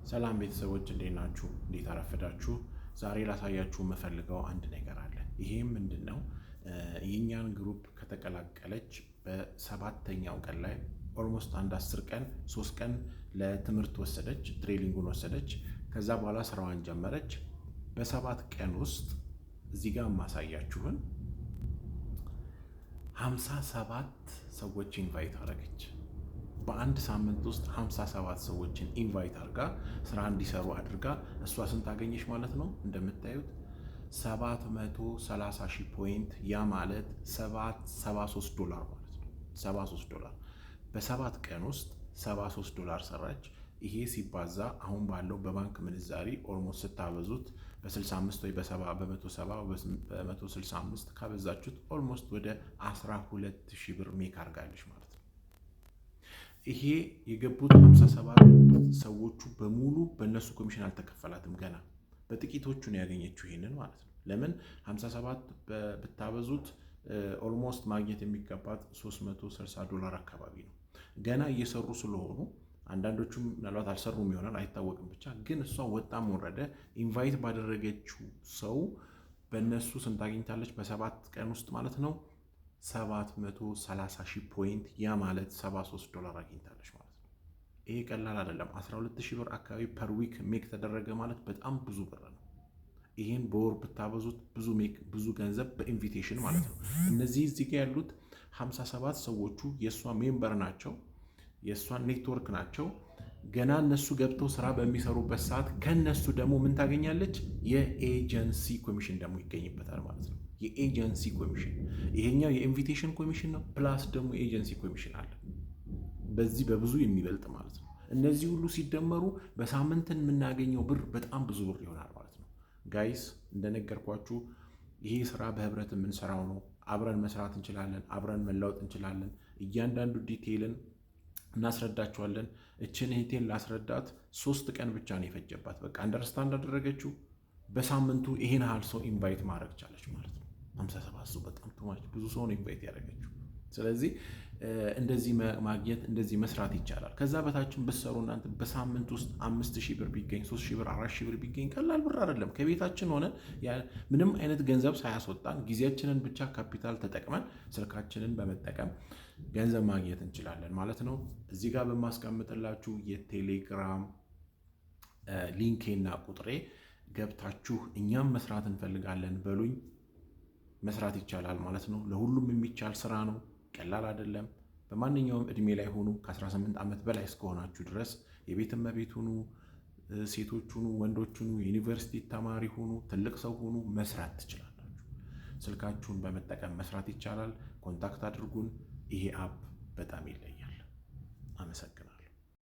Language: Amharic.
ሰላም ቤተሰቦች እንዴት ናችሁ? እንዴት አረፈዳችሁ? ዛሬ ላሳያችሁ የምፈልገው አንድ ነገር አለ። ይሄም ምንድነው? የኛን ግሩፕ ከተቀላቀለች በሰባተኛው ቀን ላይ ኦልሞስት አንድ 10 ቀን 3 ቀን ለትምህርት ወሰደች፣ ትሬኒንጉን ወሰደች። ከዛ በኋላ ስራዋን ጀመረች። በ7 ቀን ውስጥ እዚህ ጋር ማሳያችሁን 57 ሰዎች ኢንቫይት አደረገች። በአንድ ሳምንት ውስጥ 57 ሰዎችን ኢንቫይት አድርጋ ስራ እንዲሰሩ አድርጋ እሷ ስንት አገኘች ማለት ነው? እንደምታዩት 730,000 ፖይንት፣ ያ ማለት $73 ማለት ነው። $73 በ7 ቀን ውስጥ $73 ሰራች። ይሄ ሲባዛ አሁን ባለው በባንክ ምንዛሪ ኦልሞስት ስታበዙት በ65 ወይ በ170 በ165 ካበዛችሁት ኦልሞስት ወደ 12,000 ብር ሜክ አድርጋለች ማለት ነው። ይሄ የገቡት 57 ሰዎቹ በሙሉ በእነሱ ኮሚሽን አልተከፈላትም። ገና በጥቂቶቹ ነው ያገኘችው ይሄንን ማለት ነው። ለምን 57 ብታበዙት ኦልሞስት ማግኘት የሚገባት $360 አካባቢ ነው። ገና እየሰሩ ስለሆኑ አንዳንዶቹም ምናልባት አልሰሩም ይሆናል አይታወቅም። ብቻ ግን እሷ ወጣም ወረደ ኢንቫይት ባደረገችው ሰው በእነሱ ስንት አግኝታለች? በ7 ቀን ውስጥ ማለት ነው 730,000 ፖይንት፣ ያ ማለት $73 አግኝታለች ማለት ነው። ይሄ ቀላል አይደለም። 12,000 ብር አካባቢ ፐር ዊክ ሜክ ተደረገ ማለት በጣም ብዙ ብር ነው። ይሄን በወር ብታበዙት ብዙ ገንዘብ በኢንቪቴሽን ማለት ነው። እነዚህ እዚህ ጋር ያሉት 57 ሰዎቹ የእሷ ሜምበር ናቸው፣ የእሷ ኔትወርክ ናቸው። ገና እነሱ ገብተው ስራ በሚሰሩበት ሰዓት ከነሱ ደግሞ ምን ታገኛለች? የኤጀንሲ ኮሚሽን ደግሞ ይገኝበታል ማለት ነው። የኤጀንሲ ኮሚሽን ይሄኛው የኢንቪቴሽን ኮሚሽን ነው፣ ፕላስ ደግሞ የኤጀንሲ ኮሚሽን አለ። በዚህ በብዙ የሚበልጥ ማለት ነው። እነዚህ ሁሉ ሲደመሩ በሳምንትን የምናገኘው ብር በጣም ብዙ ብር ይሆናል ማለት ነው። ጋይስ እንደነገርኳችሁ ይሄ ስራ በህብረት የምንሰራው ነው። አብረን መስራት እንችላለን፣ አብረን መለወጥ እንችላለን። እያንዳንዱ ዲቴይልን እናስረዳችኋለን። እችን እህቴን ላስረዳት 3 ቀን ብቻ ነው የፈጀባት። በቃ አንደርስታንድ አደረገችው። በሳምንቱ ይሄን ያህል ሰው ኢንቫይት ማድረግ ቻለች ማለት ነው። 57 ሰው በጣም ቱማች ብዙ ሰው ነው ኢንቫይት ያደረገችው። ስለዚህ እንደዚህ ማግኘት እንደዚህ መስራት ይቻላል። ከዛ በታችን ብትሰሩ እናንተ በሳምንት ውስጥ 5,000 ብር ቢገኝ 3,000 ብር 4,000 ብር ቢገኝ ቀላል ብር አይደለም። ከቤታችን ሆነ ምንም አይነት ገንዘብ ሳያስወጣን ጊዜያችንን ብቻ ካፒታል ተጠቅመን ስልካችንን በመጠቀም ገንዘብ ማግኘት እንችላለን ማለት ነው። እዚህ ጋር በማስቀምጥላችሁ የቴሌግራም ሊንኬና ቁጥሬ ገብታችሁ እኛም መስራት እንፈልጋለን በሉኝ። መስራት ይቻላል ማለት ነው። ለሁሉም የሚቻል ስራ ነው። ቀላል አይደለም። በማንኛውም እድሜ ላይ ሆኑ ከ18 ዓመት በላይ እስከሆናችሁ ድረስ የቤት እመቤት ሁኑ፣ ሴቶች ሁኑ፣ ወንዶች ሁኑ፣ ዩኒቨርሲቲ ተማሪ ሁኑ፣ ትልቅ ሰው ሁኑ፣ መስራት ትችላላችሁ። ስልካችሁን በመጠቀም መስራት ይቻላል። ኮንታክት አድርጉን። ይሄ አፕ በጣም ይለያል። አመሰግናለሁ።